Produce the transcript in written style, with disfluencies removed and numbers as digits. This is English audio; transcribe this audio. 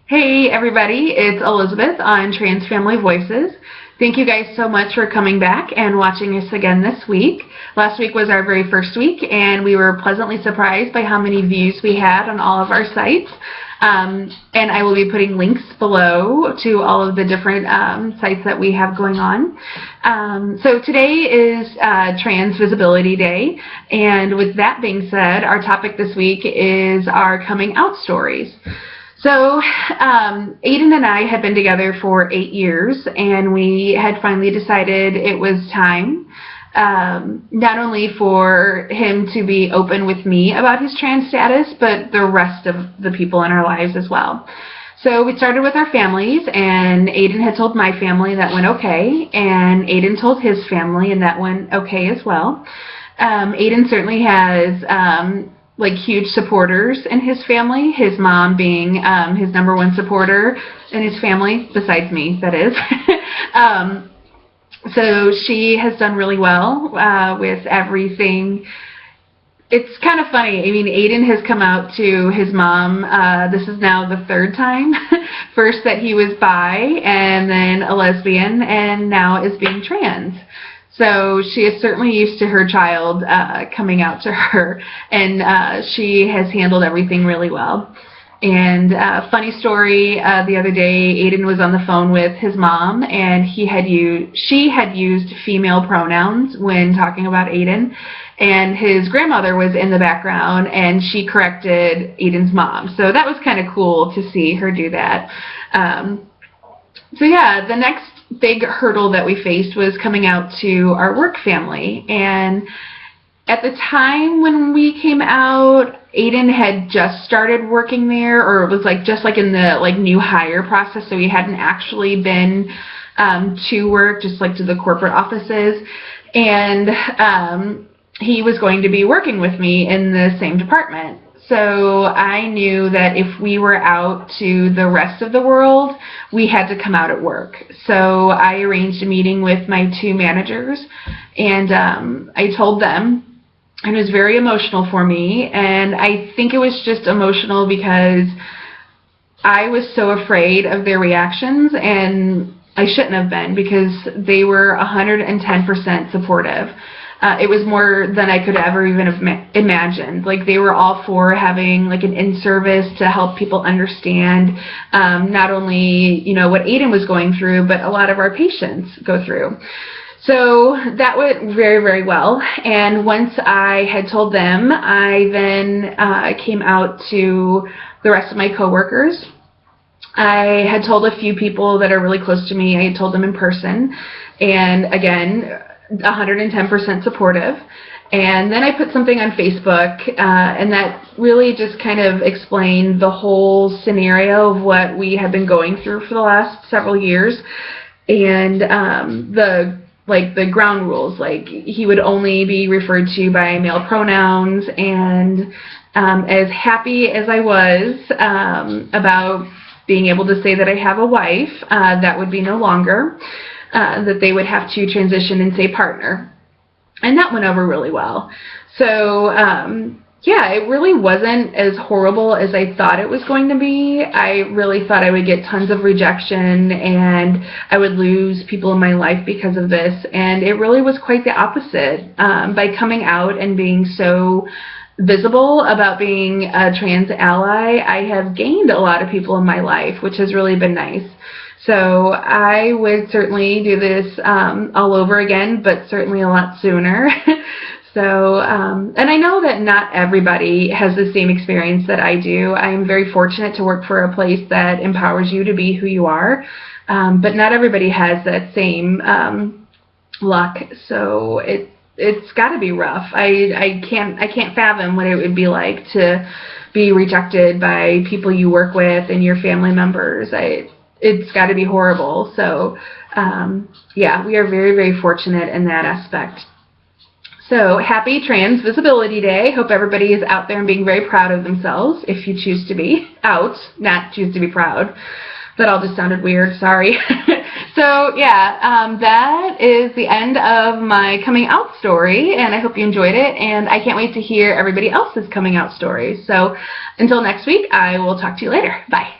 Hey everybody, it's Elizabeth on Trans Family Voices. Thank you guys so much for coming back and watching us again this week. Last week was our very first week and we were pleasantly surprised by how many views we had on all of our sites. And I will be putting links below to all of the different sites that we have going on. So today is Trans Visibility Day, and with that being said, our topic this week is our coming out stories. So Aiden and I had been together for 8 years, and we had finally decided it was time not only for him to be open with me about his trans status, but the rest of the people in our lives as well. So we started with our families, and Aiden had told my family, that went okay, and Aiden told his family, and that went okay as well. Aiden certainly has huge supporters in his family, his mom being his #1 supporter in his family, besides me, that is. So she has done really well with everything. It's kind of funny. I mean, Aiden has come out to his mom. This is now the 3rd time. First that he was bi, and then a lesbian, and now is being trans. So she is certainly used to her child coming out to her, and she has handled everything really well. And funny story, the other day Aiden was on the phone with his mom, and she had used female pronouns when talking about Aiden, and his grandmother was in the background and she corrected Aiden's mom. So that was kind of cool to see her do that. So yeah, the next big hurdle that we faced was coming out to our work family. And at the time when we came out, Aiden had just started working there, or it was just in the new hire process, so he hadn't actually been to work, just to the corporate offices. And he was going to be working with me in the same department. So I knew that if we were out to the rest of the world, we had to come out at work. So I arranged a meeting with my 2 managers, and I told them, and it was very emotional for me, and I think it was just emotional because I was so afraid of their reactions, and I shouldn't have been, because they were 110% supportive. It was more than I could ever even have imagined. They were all for having an in-service to help people understand not only what Aiden was going through, but a lot of our patients go through. So that went very, very well. And once I had told them, I then came out to the rest of my coworkers. I had told a few people that are really close to me. I had told them in person, and again, 110% supportive. And then I put something on Facebook, and that really just kind of explained the whole scenario of what we have been going through for the last several years, and the ground rules. He would only be referred to by male pronouns, and as happy as I was about being able to say that I have a wife, that would be no longer. That they would have to transition and say partner. And that went over really well. So, yeah, it really wasn't as horrible as I thought it was going to be. I really thought I would get tons of rejection and I would lose people in my life because of this. And it really was quite the opposite. By coming out and being so visible about being a trans ally, I have gained a lot of people in my life, which has really been nice. So I would certainly do this all over again, but certainly a lot sooner. So, and I know that not everybody has the same experience that I do. I'm very fortunate to work for a place that empowers you to be who you are, but not everybody has that same luck. So it's got to be rough. I can't fathom what it would be like to be rejected by people you work with and your family members. It's got to be horrible. So, yeah, we are very, very fortunate in that aspect. So, happy Trans Visibility Day. Hope everybody is out there and being very proud of themselves, if you choose to be out, not choose to be proud. That all just sounded weird, sorry. So, yeah, that is the end of my coming out story, and I hope you enjoyed it, and I can't wait to hear everybody else's coming out stories. So, until next week, I will talk to you later. Bye.